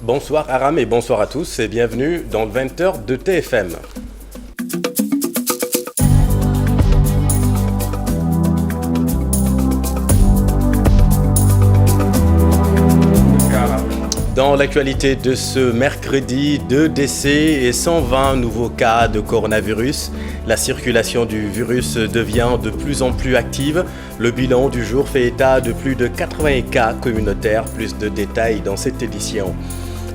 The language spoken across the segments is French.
Bonsoir Aram et bonsoir à tous et bienvenue dans le 20h de TFM. Dans l'actualité de ce mercredi, 2 décès et 120 nouveaux cas de coronavirus. La circulation du virus devient de plus en plus active. Le bilan du jour fait état de plus de 80 cas communautaires. Plus de détails dans cette édition.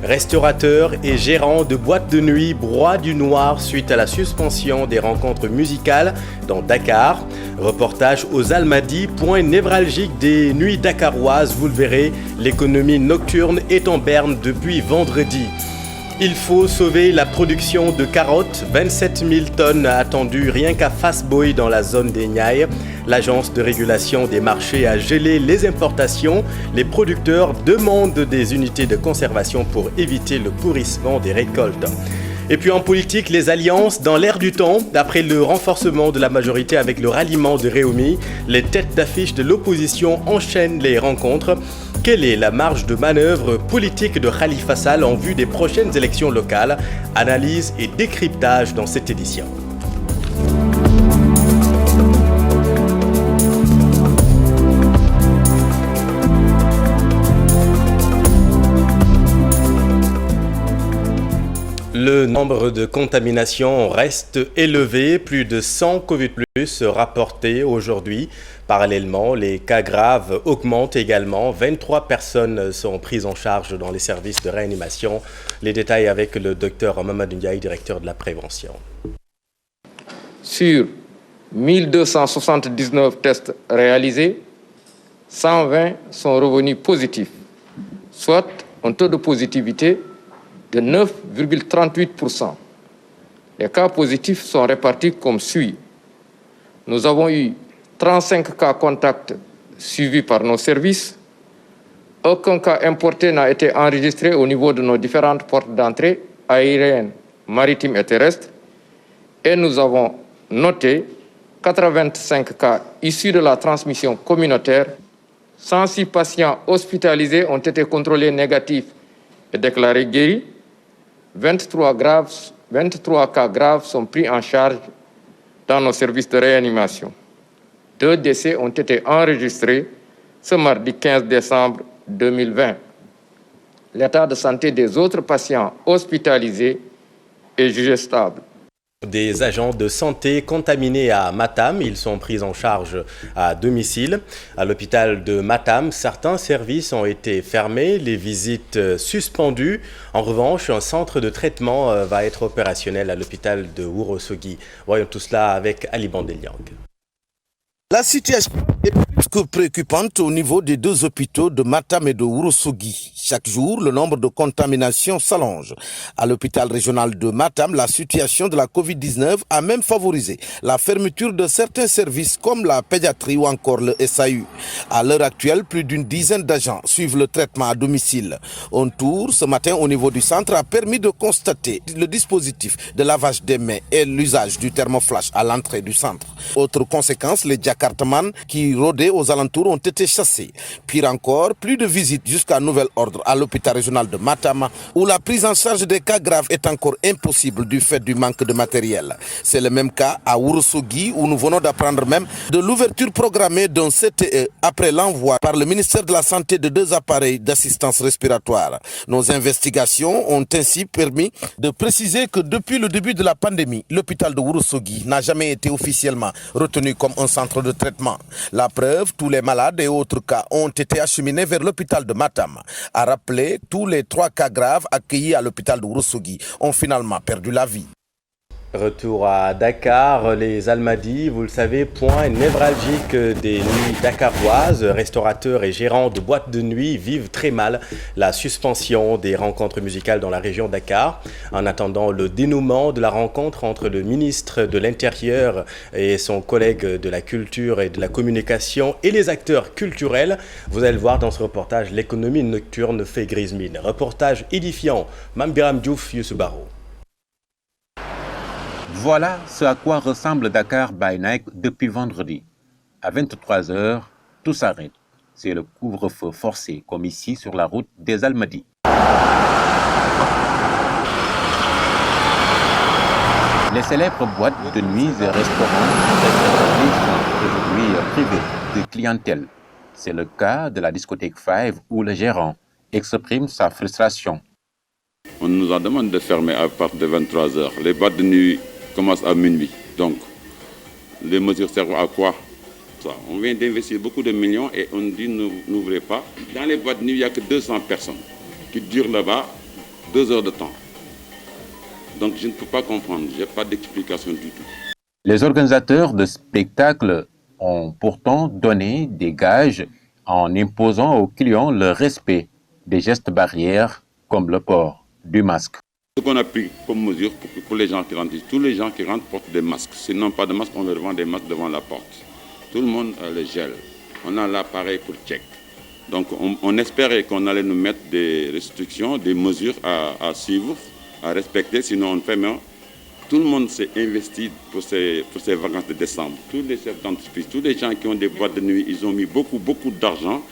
Restaurateurs et gérants de boîtes de nuit broient du noir suite à la suspension des rencontres musicales dans Dakar. Reportage aux Almadies, point névralgique des nuits dakaroises. Vous le verrez, l'économie nocturne est en berne depuis vendredi. Il faut sauver la production de carottes. 27 000 tonnes attendues rien qu'à Fasboy dans la zone des Niayes. L'agence de régulation des marchés a gelé les importations. Les producteurs demandent des unités de conservation pour éviter le pourrissement des récoltes. Et puis en politique, les alliances dans l'air du temps. Après le renforcement de la majorité avec le ralliement de Réumi, les têtes d'affiche de l'opposition enchaînent les rencontres. Quelle est la marge de manœuvre politique de Khalifa Sall en vue des prochaines élections locales? Analyse et décryptage dans cette édition. Le nombre de contaminations reste élevé, plus de 100 Covid+ rapportés aujourd'hui. Parallèlement, les cas graves augmentent également. 23 personnes sont prises en charge dans les services de réanimation. Les détails avec le docteur Mamadou Ndiaye, directeur de la prévention. Sur 1279 tests réalisés, 120 sont revenus positifs, soit un taux de positivité de 9,38%. Les cas positifs sont répartis comme suit. Nous avons eu 35 cas contacts suivis par nos services. Aucun cas importé n'a été enregistré au niveau de nos différentes portes d'entrée aériennes, maritimes et terrestres. Et nous avons noté 85 cas issus de la transmission communautaire. 106 patients hospitalisés ont été contrôlés négatifs et déclarés guéris. 23 cas graves sont pris en charge dans nos services de réanimation. 2 décès ont été enregistrés ce mardi 15 décembre 2020. L'état de santé des autres patients hospitalisés est jugé stable. Des agents de santé contaminés à Matam, ils sont pris en charge à domicile. À l'hôpital de Matam, certains services ont été fermés, les visites suspendues. En revanche, un centre de traitement va être opérationnel à l'hôpital de Ourossogui. Voyons tout cela avec Ali Bandeliang. La situation est plus que préoccupante au niveau des 2 hôpitaux de Matam et de Ourossogui. Chaque jour, le nombre de contaminations s'allonge. À l'hôpital régional de Matam, la situation de la Covid-19 a même favorisé la fermeture de certains services comme la pédiatrie ou encore le SAU. À l'heure actuelle, plus d'une dizaine d'agents suivent le traitement à domicile. Un tour ce matin au niveau du centre a permis de constater le dispositif de lavage des mains et l'usage du thermoflash à l'entrée du centre. Autre conséquence, les Jakartaman qui rôdaient aux alentours ont été chassés. Pire encore, plus de visites jusqu'à nouvel ordre à l'hôpital régional de Matam où la prise en charge des cas graves est encore impossible du fait du manque de matériel. C'est le même cas à Ourossogui où nous venons d'apprendre même de l'ouverture programmée d'un CTE après l'envoi par le ministère de la Santé de 2 appareils d'assistance respiratoire. Nos investigations ont ainsi permis de préciser que depuis le début de la pandémie, l'hôpital de Ourossogui n'a jamais été officiellement retenu comme un centre de traitement. La preuve, tous les malades et autres cas ont été acheminés vers l'hôpital de Matam. À rappeler, tous les 3 cas graves accueillis à l'hôpital de Ourossogui ont finalement perdu la vie. Retour à Dakar, les Almadies, vous le savez, point névralgique des nuits dakaroises. Restaurateurs et gérants de boîtes de nuit vivent très mal la suspension des rencontres musicales dans la région Dakar. En attendant le dénouement de la rencontre entre le ministre de l'Intérieur et son collègue de la Culture et de la Communication et les acteurs culturels, vous allez le voir dans ce reportage, l'économie nocturne fait grise mine. Reportage édifiant, Mambiram Diouf, Youssou Baro. Voilà ce à quoi ressemble Dakar by Night depuis vendredi. À 23h, tout s'arrête. C'est le couvre-feu forcé, comme ici sur la route des Almadies. Les célèbres boîtes de nuit et restaurants sont aujourd'hui privés de clientèle. C'est le cas de la discothèque Five où le gérant exprime sa frustration. On nous a demandé de fermer à partir de 23h. Les boîtes de nuit commencent à minuit. Donc, les mesures servent à quoi? Ça. On vient d'investir beaucoup de millions et on dit n'ouvrez pas. Dans les boîtes de nuit, il n'y a que 200 personnes qui durent là-bas 2 heures de temps. Donc, je ne peux pas comprendre. Je n'ai pas d'explication du tout. Les organisateurs de spectacles ont pourtant donné des gages en imposant aux clients le respect des gestes barrières comme le port du masque. Ce qu'on a pris comme mesure pour les gens qui rentrent, tous les gens qui rentrent portent des masques. S'ils n'ont pas de masque, on leur vend des masques devant la porte. Tout le monde les gèle. On a l'appareil pour check. Donc on espérait qu'on allait nous mettre des restrictions, des mesures à suivre, à respecter, sinon on fait mais tout le monde s'est investi pour ces vacances de décembre. Tous les chefs d'entreprise, tous les gens qui ont des boîtes de nuit, ils ont mis beaucoup d'argent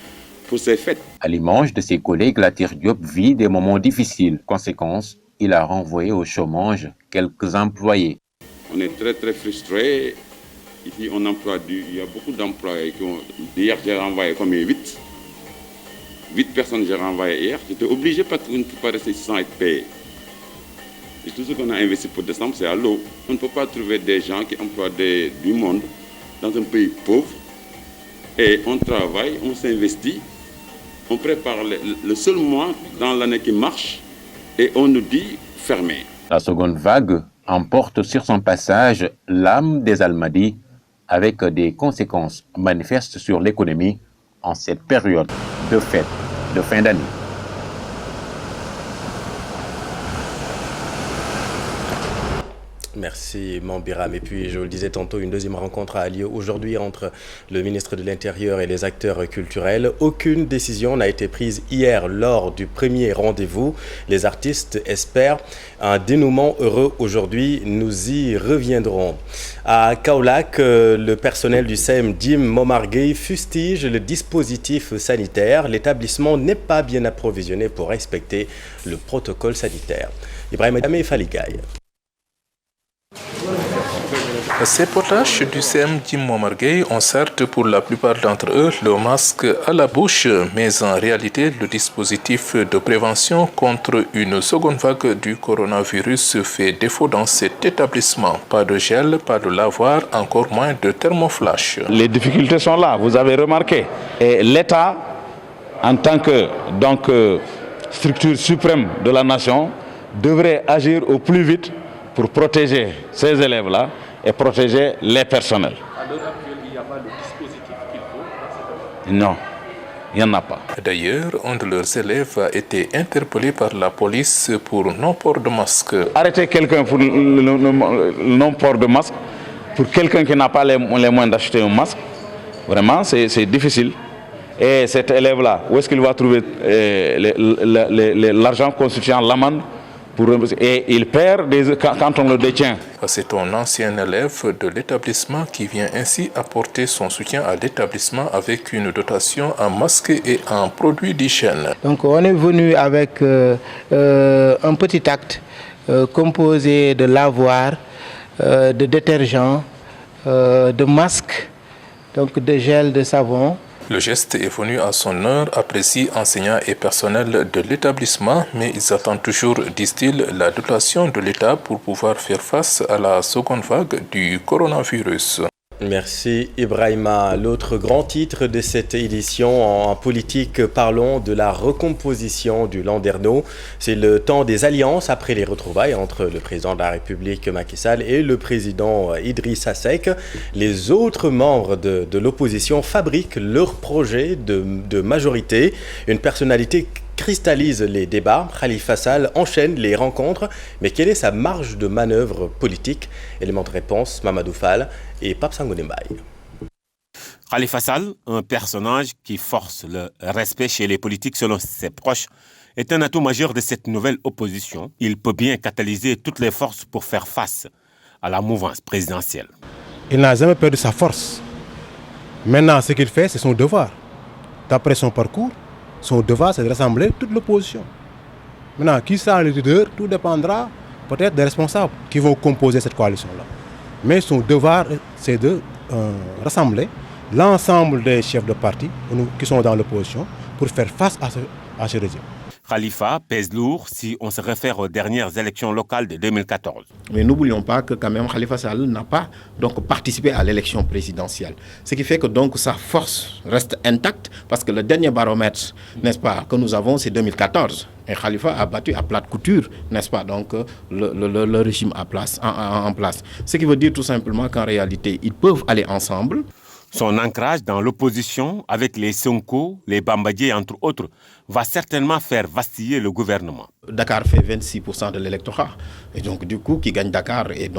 pour ces fêtes. À l'image de ses collègues, Latir Diop vit des moments difficiles. Conséquence, il a renvoyé au chômage quelques employés. On est très frustrés. Ici, on emploie il y a beaucoup d'employés qui ont... Hier, j'ai renvoyé comme 8 personnes, j'ai renvoyé hier. J'étais obligé parce qu'on ne peut pas rester sans être payé. Et tout ce qu'on a investi pour décembre, c'est à l'eau. On ne peut pas trouver des gens qui emploient du monde dans un pays pauvre. Et on travaille, on s'investit. On prépare le seul mois dans l'année qui marche et on nous dit fermez. La seconde vague emporte sur son passage l'âme des Almadies avec des conséquences manifestes sur l'économie en cette période de fête de fin d'année. Merci Mambiram. Et puis je le disais tantôt, une deuxième rencontre a lieu aujourd'hui entre le ministre de l'Intérieur et les acteurs culturels. Aucune décision n'a été prise hier lors du premier rendez-vous. Les artistes espèrent un dénouement heureux aujourd'hui. Nous y reviendrons. À Kaolack, le personnel du CEM Jim Momar Gueye fustige le dispositif sanitaire. L'établissement n'est pas bien approvisionné pour respecter le protocole sanitaire. Ibrahim Adame et Faligaï. Ces potaches du CEM Jim Momar Gueye ont certes pour la plupart d'entre eux le masque à la bouche, mais en réalité le dispositif de prévention contre une seconde vague du coronavirus fait défaut dans cet établissement. Pas de gel, pas de lavoir, encore moins de thermoflash. Les difficultés sont là, vous avez remarqué. Et l'État, en tant que structure suprême de la nation, devrait agir au plus vite pour protéger ces élèves-là et protéger les personnels. À l'heure actuelle, il n'y a pas le dispositif qu'il faut. Non, il n'y en a pas. D'ailleurs, un de leurs élèves a été interpellé par la police pour non-port de masque. Arrêter quelqu'un pour le non-port de masque, pour quelqu'un qui n'a pas les moyens d'acheter un masque, vraiment, c'est difficile. Et cet élève-là, où est-ce qu'il va trouver l'argent constituant l'amende? Et il perd quand on le détient. C'est un ancien élève de l'établissement qui vient ainsi apporter son soutien à l'établissement avec une dotation en masques et en produits d'hygiène. Donc on est venu avec un petit acte composé de lavoir, de détergent, de masques, donc de gel, de savon. Le geste est venu à son heure, apprécie enseignants et personnel de l'établissement, mais ils attendent toujours, disent-ils, la dotation de l'État pour pouvoir faire face à la seconde vague du coronavirus. Merci Ibrahima. L'autre grand titre de cette édition en politique, parlons de la recomposition du Landerneau. C'est le temps des alliances après les retrouvailles entre le président de la République Macky Sall et le président Idrissa Seck. Les autres membres de l'opposition fabriquent leur projet de majorité. Une personnalité cristallise les débats. Khalifa Sall enchaîne les rencontres. Mais quelle est sa marge de manœuvre politique? Élément de réponse, Mamadou Fall et Pape Sangoné Mbaye. Khalifa Sall, un personnage qui force le respect chez les politiques selon ses proches, est un atout majeur de cette nouvelle opposition. Il peut bien catalyser toutes les forces pour faire face à la mouvance présidentielle. Il n'a jamais perdu sa force. Maintenant, ce qu'il fait, c'est son devoir. D'après son parcours, son devoir, c'est de rassembler toute l'opposition. Maintenant, qui sera le leader, tout dépendra peut-être des responsables qui vont composer cette coalition-là. Mais son devoir, c'est de rassembler l'ensemble des chefs de parti qui sont dans l'opposition pour faire face à ce régime. Khalifa pèse lourd si on se réfère aux dernières élections locales de 2014. Mais n'oublions pas que quand même Khalifa Sall n'a pas donc participé à l'élection présidentielle. Ce qui fait que donc sa force reste intacte parce que le dernier baromètre, n'est-ce pas, que nous avons, c'est 2014. Et Khalifa a battu à plate couture, n'est-ce pas, donc le régime en place. Ce qui veut dire tout simplement qu'en réalité, ils peuvent aller ensemble. Son ancrage dans l'opposition avec les Sonko, les Bambadji, entre autres, va certainement faire vaciller le gouvernement. Dakar fait 26% de l'électorat. Et donc, du coup, qui gagne Dakar est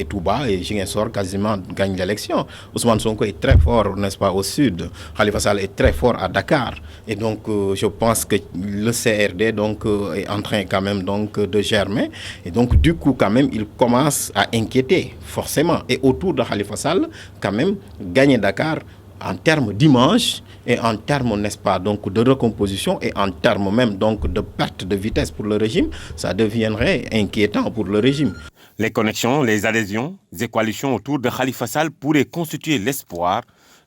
tout bas et Ziguinchor quasiment gagne l'élection. Ousmane Sonko est très fort, n'est-ce pas, au sud. Khalifa Sall est très fort à Dakar. Et donc, je pense que le CRD donc, est en train quand même donc, de germer. Et donc, du coup, quand même, il commence à inquiéter, forcément. Et autour de Khalifa Sall, quand même, gagner Dakar en termes d'image et en termes, n'est-ce pas, donc de recomposition et en termes même donc de perte de vitesse pour le régime, ça deviendrait inquiétant pour le régime. Les connexions, les adhésions, les coalitions autour de Khalifa Sall pourraient constituer l'espoir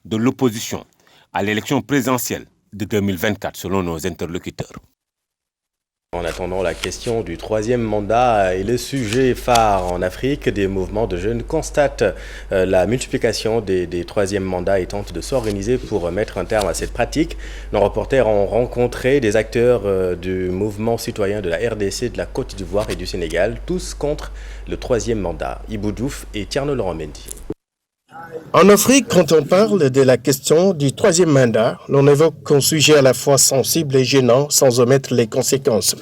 de l'opposition à l'élection présidentielle de 2024, selon nos interlocuteurs. En attendant, la question du troisième mandat est le sujet phare en Afrique. Des mouvements de jeunes constatent la multiplication des troisièmes mandats et tentent de s'organiser pour mettre un terme à cette pratique. Nos reporters ont rencontré des acteurs du mouvement citoyen de la RDC, de la Côte d'Ivoire et du Sénégal, tous contre le troisième mandat. Ibou Diouf et Tierno Laurent Mendy. En Afrique, quand on parle de la question du troisième mandat, l'on évoque un sujet à la fois sensible et gênant sans omettre les conséquences.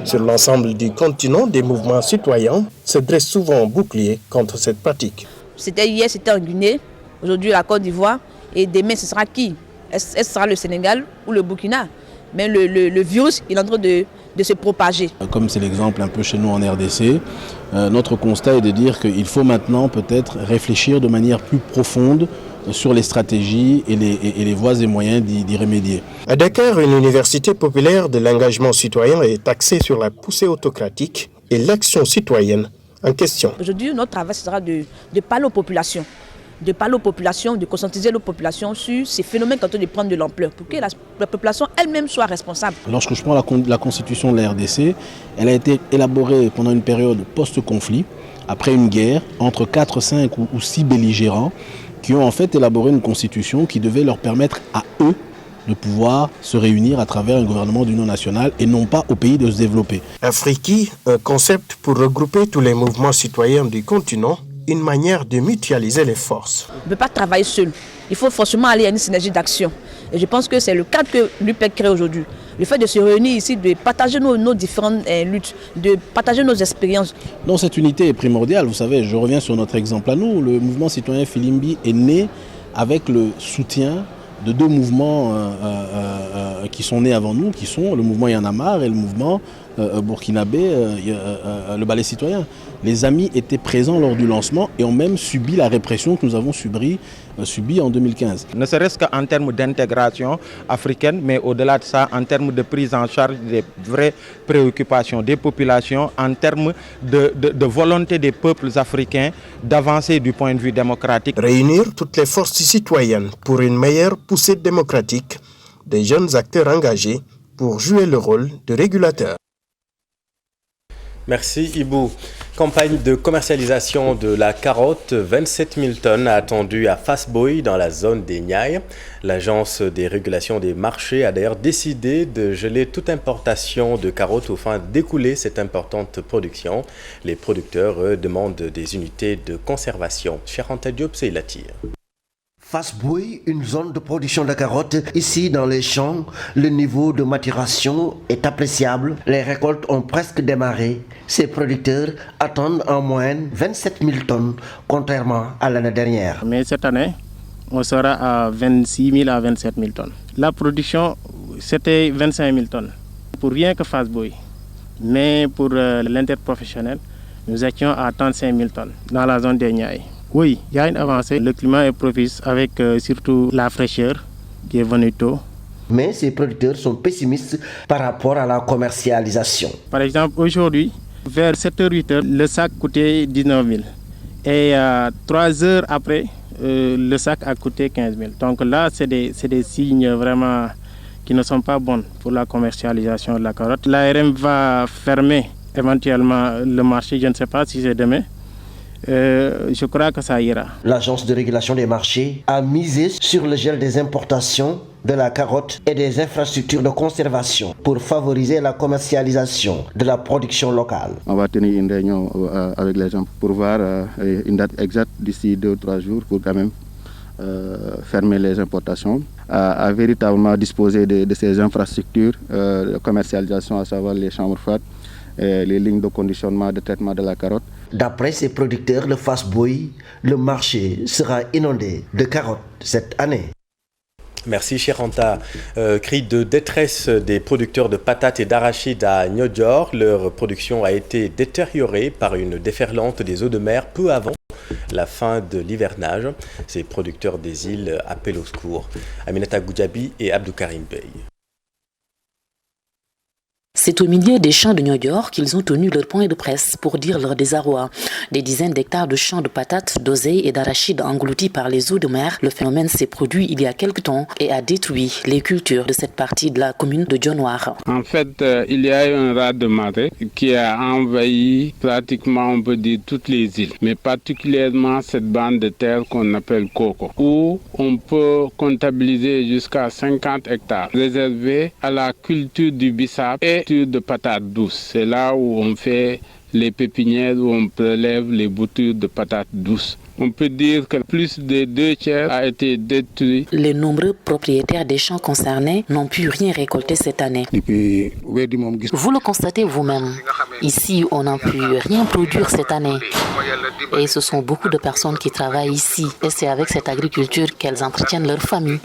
Sur l'ensemble du continent, des mouvements citoyens se dressent souvent en bouclier contre cette pratique. Hier, c'était en Guinée, aujourd'hui la Côte d'Ivoire, et demain, ce sera qui? Est-ce que ce sera le Sénégal ou le Burkina? Mais le virus, il est en train de se propager. Comme c'est l'exemple un peu chez nous en RDC, notre constat est de dire qu'il faut maintenant peut-être réfléchir de manière plus profonde sur les stratégies et les voies et moyens d'y remédier. À Dakar, une université populaire de l'engagement citoyen est axée sur la poussée autocratique et l'action citoyenne en question. Aujourd'hui, notre travail sera de parler aux populations. De conscientiser les populations sur ces phénomènes qui sont en train de prendre de l'ampleur, pour que la population elle-même soit responsable. Lorsque je prends la constitution de la RDC, elle a été élaborée pendant une période post-conflit, après une guerre, entre 4, 5 ou 6 belligérants, qui ont en fait élaboré une constitution qui devait leur permettre à eux de pouvoir se réunir à travers un gouvernement d'union nationale et non pas au pays de se développer. Afriki, un concept pour regrouper tous les mouvements citoyens du continent, une manière de mutualiser les forces. On ne peut pas travailler seul. Il faut forcément aller à une synergie d'action. Et je pense que c'est le cadre que l'UPEC crée aujourd'hui. Le fait de se réunir ici, de partager nos différentes luttes, de partager nos expériences. Donc cette unité est primordiale. Vous savez, je reviens sur notre exemple à nous. Le mouvement citoyen Filimbi est né avec le soutien de deux mouvements qui sont nés avant nous, qui sont le mouvement Y en a marre et le mouvement burkinabé, le ballet citoyen. Les amis étaient présents lors du lancement et ont même subi la répression que nous avons subie en 2015. Ne serait-ce qu'en termes d'intégration africaine, mais au-delà de ça, en termes de prise en charge des vraies préoccupations des populations, en termes de volonté des peuples africains d'avancer du point de vue démocratique. Réunir toutes les forces citoyennes pour une meilleure poussée démocratique, des jeunes acteurs engagés pour jouer le rôle de régulateur. Merci Ibou. Campagne de commercialisation de la carotte, 27 000 tonnes attendues à Fass-Boye dans la zone des Niayes. L'agence des régulations des marchés a d'ailleurs décidé de geler toute importation de carottes afin d'écouler cette importante production. Les producteurs demandent des unités de conservation. Cheranta Diop, c'est la tire. Fass-Boye, une zone de production de carottes. Ici, dans les champs, le niveau de maturation est appréciable. Les récoltes ont presque démarré. Ces producteurs attendent en moyenne 27 000 tonnes, contrairement à l'année dernière. Mais cette année, on sera à 26 000 à 27 000 tonnes. La production, c'était 25 000 tonnes, pour rien que Fass-Boye. Mais pour l'interprofessionnel, nous étions à 35 000 tonnes dans la zone des Niayes. Oui, il y a une avancée. Le climat est propice avec surtout la fraîcheur qui est venue tôt. Mais ces producteurs sont pessimistes par rapport à la commercialisation. Par exemple, aujourd'hui, Vers 7h-8h, le sac coûtait 19 000. Et 3 heures après, le sac a coûté 15 000. Donc là, c'est des signes vraiment qui ne sont pas bons pour la commercialisation de la carotte. L'ARM va fermer éventuellement le marché, je ne sais pas si c'est demain. Je crois que ça ira. L'Agence de régulation des marchés a misé sur le gel des importations de la carotte et des infrastructures de conservation pour favoriser la commercialisation de la production locale. On va tenir une réunion avec les gens pour voir une date exacte d'ici 2 ou 3 jours pour quand même fermer les importations, à véritablement disposer de ces infrastructures de commercialisation, à savoir les chambres froides, les lignes de conditionnement de traitement de la carotte. D'après ces producteurs de Fass-Boye, le marché sera inondé de carottes cette année. Merci Chiranta. Cri de détresse des producteurs de patates et d'arachides à Niodior. Leur production a été détériorée par une déferlante des eaux de mer peu avant la fin de l'hivernage. Ces producteurs des îles appellent au secours. Aminata Goudjabi et Abdou Karim Bey. C'est au milieu des champs de Niodior qu'ils ont tenu leur point de presse pour dire leur désarroi. Des dizaines d'hectares de champs de patates, d'oseille et d'arachides engloutis par les eaux de mer. Le phénomène s'est produit il y a quelque temps et a détruit les cultures de cette partie de la commune de Dionewar. En fait, il y a eu un raz de marée qui a envahi pratiquement, on peut dire, toutes les îles, mais particulièrement cette bande de terre qu'on appelle Coco, où on peut comptabiliser jusqu'à 50 hectares réservés à la culture du bissap et de patates douces. C'est là où on fait les pépinières, où on prélève les boutures de patates douces. On peut dire que plus de 2/3 a été détruit. Les nombreux propriétaires des champs concernés n'ont pu rien récolter cette année. Vous le constatez vous-même. Ici, on n'a pu rien produire cette année. Et ce sont beaucoup de personnes qui travaillent ici. Et c'est avec cette agriculture qu'elles entretiennent leur famille.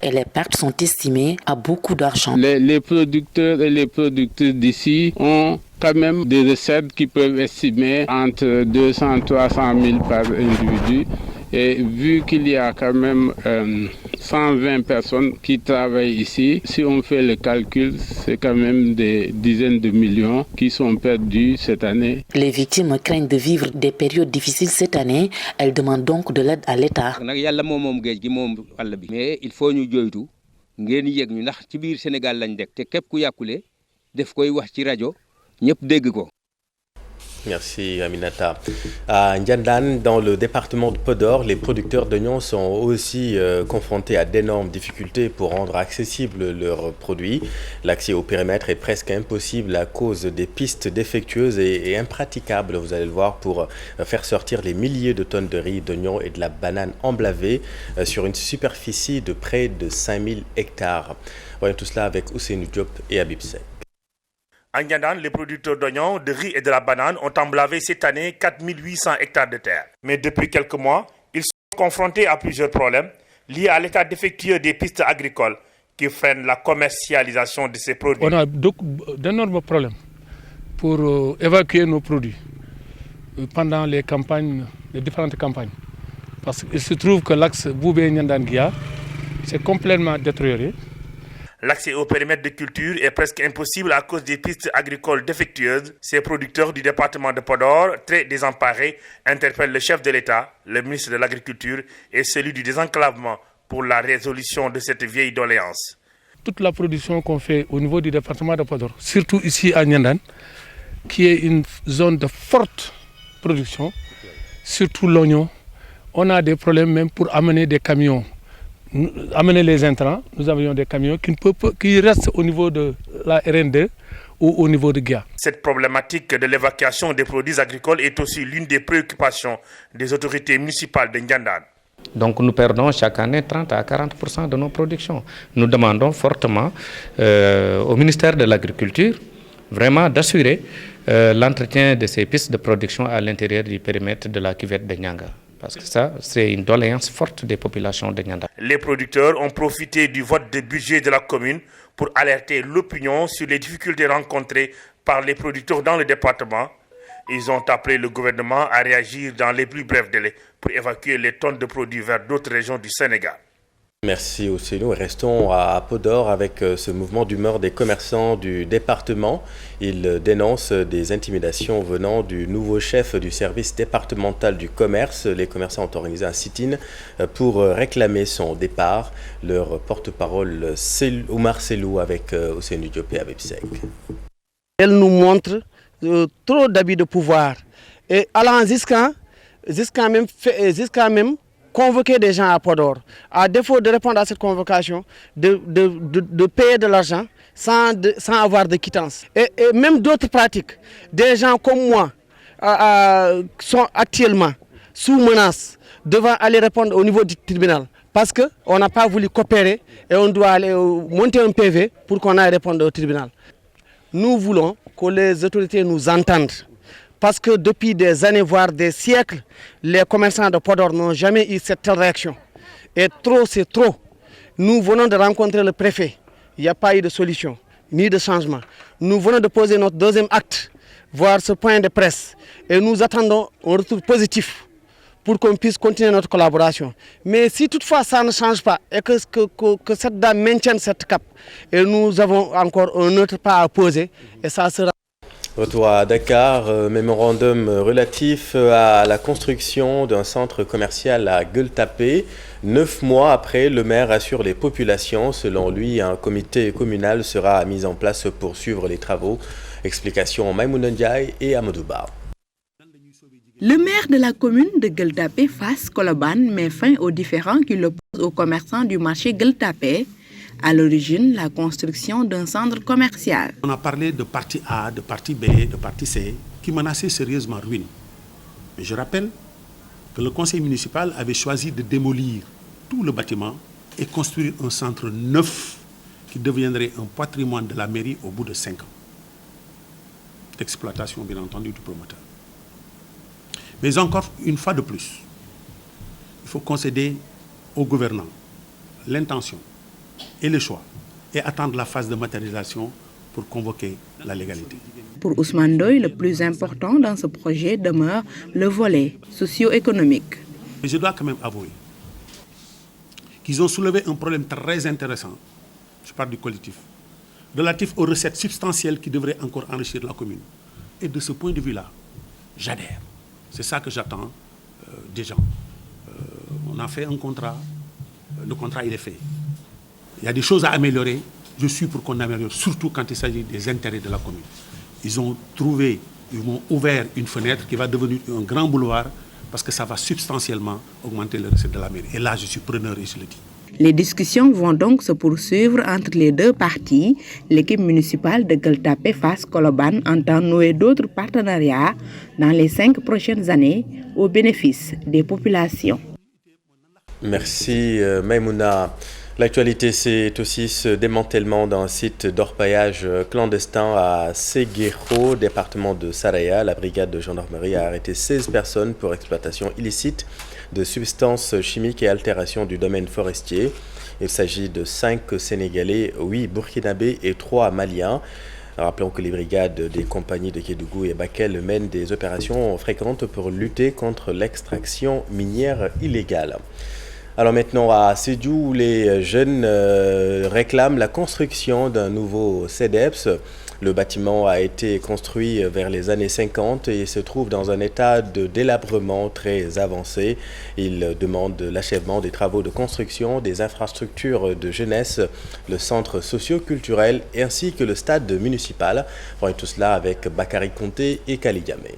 Et les pertes sont estimées à beaucoup d'argent. Les producteurs et les productrices d'ici ont quand même des recettes qui peuvent estimer entre 200 et 300 000 par individu. Et vu qu'il y a quand même 120 personnes qui travaillent ici, si on fait le calcul, c'est quand même des dizaines de millions qui sont perdus cette année. Les victimes craignent de vivre des périodes difficiles cette année. Elles demandent donc de l'aide à l'État. Mais il faut ñu joytu ngeen yegg ñu ndax ci biir Sénégal lañ dekk te képp ku yàqule def koy wax ci rajo ñëpp dégg ko. Merci Aminata. À Ndiandane, dans le département de Podor, les producteurs d'oignons sont aussi confrontés à d'énormes difficultés pour rendre accessibles leurs produits. L'accès au périmètre est presque impossible à cause des pistes défectueuses et impraticables, vous allez le voir, pour faire sortir les milliers de tonnes de riz, d'oignons et de la banane emblavée sur une superficie de près de 5000 hectares. Voyons tout cela avec Ousseinou Diop et Habib Seck. À Ndiandane, les producteurs d'oignons, de riz et de la banane ont emblavé cette année 4800 hectares de terre. Mais depuis quelques mois, ils sont confrontés à plusieurs problèmes liés à l'état défectueux des pistes agricoles qui freinent la commercialisation de ces produits. On a d'énormes problèmes pour évacuer nos produits pendant les campagnes, les différentes campagnes. Parce qu'il se trouve que l'axe Boubé-Ndiandane-Guia, c'est complètement détérioré. L'accès au périmètre de culture est presque impossible à cause des pistes agricoles défectueuses. Ces producteurs du département de Podor, très désemparés, interpellent le chef de l'État, le ministre de l'Agriculture et celui du désenclavement pour la résolution de cette vieille doléance. Toute la production qu'on fait au niveau du département de Podor, surtout ici à Ndiandane, qui est une zone de forte production, surtout l'oignon, on a des problèmes même pour amener des camions. Amener les intrants, nous avions des camions qui restent au niveau de la RN2 ou au niveau de Guia. Cette problématique de l'évacuation des produits agricoles est aussi l'une des préoccupations des autorités municipales de Ndiandane. Donc nous perdons chaque année 30 à 40% de nos productions. Nous demandons fortement au ministère de l'Agriculture vraiment d'assurer l'entretien de ces pistes de production à l'intérieur du périmètre de la cuvette de Nyanga. Parce que ça, c'est une doléance forte des populations de Ndiandane. Les producteurs ont profité du vote de budget de la commune pour alerter l'opinion sur les difficultés rencontrées par les producteurs dans le département. Ils ont appelé le gouvernement à réagir dans les plus brefs délais pour évacuer les tonnes de produits vers d'autres régions du Sénégal. Merci Ousseynou. Restons à Podor avec ce mouvement d'humeur des commerçants du département. Ils dénoncent des intimidations venant du nouveau chef du service départemental du commerce. Les commerçants ont organisé un sit-in pour réclamer son départ. Leur porte-parole Oumar Selou avec Ousseynou Diop et Habib Seck. Elle nous montre trop d'abus de pouvoir et allant jusqu'à même convoquer des gens à Podor, à défaut de répondre à cette convocation, de payer de l'argent sans avoir de quittance. Et même d'autres pratiques, des gens comme moi sont actuellement sous menace, devant aller répondre au niveau du tribunal, parce qu'on n'a pas voulu coopérer et on doit aller monter un PV pour qu'on aille répondre au tribunal. Nous voulons que les autorités nous entendent. Parce que depuis des années, voire des siècles, les commerçants de Podor n'ont jamais eu cette réaction. Et trop, c'est trop. Nous venons de rencontrer le préfet. Il n'y a pas eu de solution, ni de changement. Nous venons de poser notre deuxième acte, voir ce point de presse. Et nous attendons un retour positif pour qu'on puisse continuer notre collaboration. Mais si toutefois ça ne change pas et que cette dame maintienne cette cap, et nous avons encore un autre pas à poser, et ça sera... Retour à Dakar, mémorandum relatif à la construction d'un centre commercial à Gueule-Tapée. 9 mois après, le maire assure les populations. Selon lui, un comité communal sera mis en place pour suivre les travaux. Explication Maïmouna Ndiaye et Amadou Ba. Le maire de la commune de Gueule-Tapée, Fass Colobane, met fin aux différends qui l'opposent aux commerçants du marché Gueule-Tapée. À l'origine, la construction d'un centre commercial. On a parlé de partie A, de partie B, de partie C, qui menaçaient sérieusement ruine. Mais je rappelle que le conseil municipal avait choisi de démolir tout le bâtiment et construire un centre neuf qui deviendrait un patrimoine de la mairie au bout de 5 ans. D'exploitation, bien entendu, du promoteur. Mais encore une fois de plus, il faut concéder aux gouvernants l'intention et le choix, et attendre la phase de matérialisation pour convoquer la légalité. Pour Ousmane Doye, le plus important dans ce projet demeure le volet socio-économique. Mais je dois quand même avouer qu'ils ont soulevé un problème très intéressant, je parle du collectif, relatif aux recettes substantielles qui devraient encore enrichir la commune. Et de ce point de vue-là, j'adhère. C'est ça que j'attends des gens. On a fait un contrat, le contrat il est fait. Il y a des choses à améliorer, je suis pour qu'on améliore, surtout quand il s'agit des intérêts de la commune. Ils ont ouvert une fenêtre qui va devenir un grand boulevard parce que ça va substantiellement augmenter les recettes de la mairie. Et là, je suis preneur et je le dis. Les discussions vont donc se poursuivre entre les deux parties. L'équipe municipale de Gueule-Tapée Fass Colobane entend nouer d'autres partenariats dans les 5 prochaines années au bénéfice des populations. Merci Maïmouna. L'actualité, c'est aussi ce démantèlement d'un site d'orpaillage clandestin à Séguéro, département de Saraya. La brigade de gendarmerie a arrêté 16 personnes pour exploitation illicite de substances chimiques et altération du domaine forestier. Il s'agit de 5 Sénégalais, 8 Burkinabés et 3 Maliens. Rappelons que les brigades des compagnies de Kédougou et Bakel mènent des opérations fréquentes pour lutter contre l'extraction minière illégale. Alors maintenant à Sédhiou, où les jeunes réclament la construction d'un nouveau CEDEPS. Le bâtiment a été construit vers les années 50 et se trouve dans un état de délabrement très avancé. Il demande l'achèvement des travaux de construction, des infrastructures de jeunesse, le centre socio-culturel ainsi que le stade municipal. On est tout cela avec Bakary Conté et Kaligamé.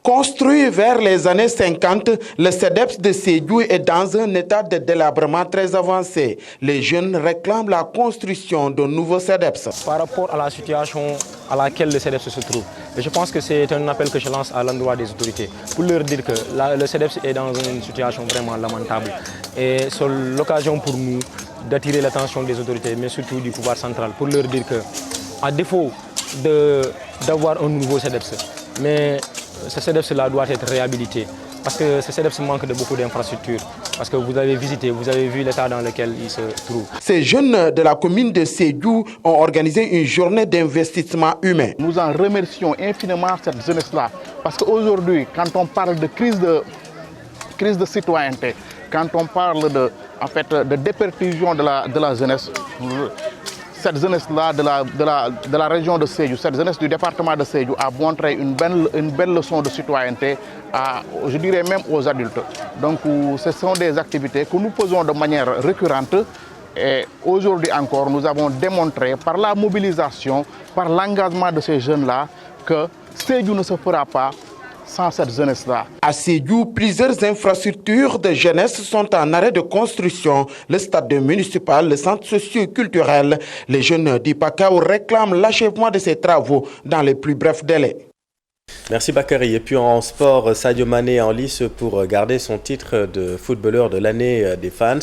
Construit vers les années 50, le CEDEPS de Sédhiou est dans un état de délabrement très avancé. Les jeunes réclament la construction d'un nouveau CEDEPS. Par rapport à la situation à laquelle le CEDEPS se trouve, et je pense que c'est un appel que je lance à l'endroit des autorités pour leur dire que le CEDEPS est dans une situation vraiment lamentable. Et c'est l'occasion pour nous d'attirer l'attention des autorités, mais surtout du pouvoir central, pour leur dire que, à défaut d'avoir un nouveau CEDEPS, mais ce CEDEPS-là doit être réhabilité parce que ce CEDEPS manque de beaucoup d'infrastructures. Parce que vous avez visité, vous avez vu l'état dans lequel il se trouve. Ces jeunes de la commune de Sédhiou ont organisé une journée d'investissement humain. Nous en remercions infiniment cette jeunesse-là. Parce qu'aujourd'hui, quand on parle de crise de citoyenneté, quand on parle en fait, de déperfusion de la jeunesse. Cette jeunesse-là de la région de Sédhiou, cette jeunesse du département de Sédhiou a montré une belle leçon de citoyenneté, je dirais même aux adultes. Donc ce sont des activités que nous faisons de manière récurrente et aujourd'hui encore nous avons démontré par la mobilisation, par l'engagement de ces jeunes-là que Sédhiou ne se fera pas sans cette jeunesse-là. À Sédhiou, plusieurs infrastructures de jeunesse sont en arrêt de construction. Le stade municipal, le centre socio-culturel. Les jeunes d'Ipakao réclament l'achèvement de ces travaux dans les plus brefs délais. Merci Bakary. Et puis en sport, Sadio Mané en lice pour garder son titre de footballeur de l'année des fans.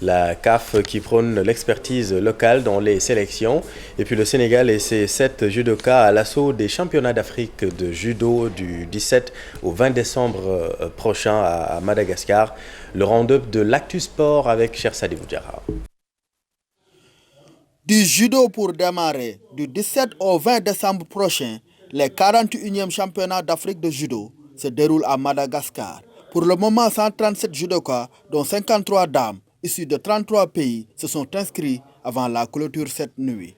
La CAF qui prône l'expertise locale dans les sélections. Et puis le Sénégal et ses 7 judokas à l'assaut des championnats d'Afrique de judo du 17 au 20 décembre prochain à Madagascar. Le round-up de l'Actu Sport avec Cher Sadibou Diarra. Du judo pour démarrer du 17 au 20 décembre prochain. Les 41e championnats d'Afrique de judo se déroulent à Madagascar. Pour le moment, 137 judokas, dont 53 dames, issues de 33 pays, se sont inscrits avant la clôture cette nuit.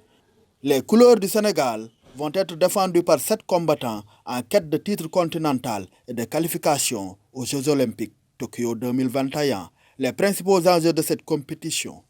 Les couleurs du Sénégal vont être défendues par 7 combattants en quête de titre continental et de qualification aux Jeux Olympiques Tokyo 2021, les principaux enjeux de cette compétition.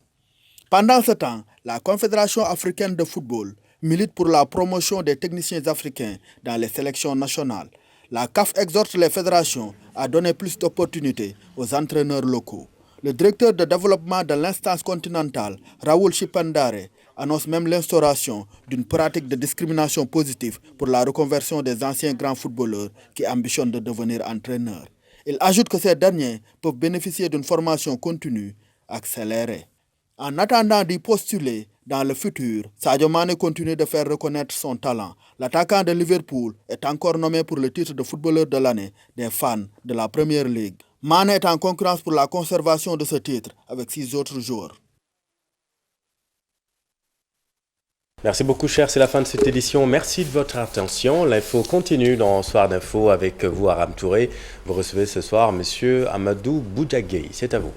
Pendant ce temps, la Confédération africaine de football milite pour la promotion des techniciens africains dans les sélections nationales. La CAF exhorte les fédérations à donner plus d'opportunités aux entraîneurs locaux. Le directeur de développement de l'instance continentale, Raoul Chipandare, annonce même l'instauration d'une pratique de discrimination positive pour la reconversion des anciens grands footballeurs qui ambitionnent de devenir entraîneurs. Il ajoute que ces derniers peuvent bénéficier d'une formation continue accélérée. En attendant d'y postuler dans le futur, Sadio Mané continue de faire reconnaître son talent. L'attaquant de Liverpool est encore nommé pour le titre de footballeur de l'année des fans de la Premier League. Mané est en concurrence pour la conservation de ce titre avec 6 autres joueurs. Merci beaucoup, cher. C'est la fin de cette édition. Merci de votre attention. L'info continue dans Soir d'Info avec vous, Aram Touré. Vous recevez ce soir M. Amadou Boudjagui. C'est à vous.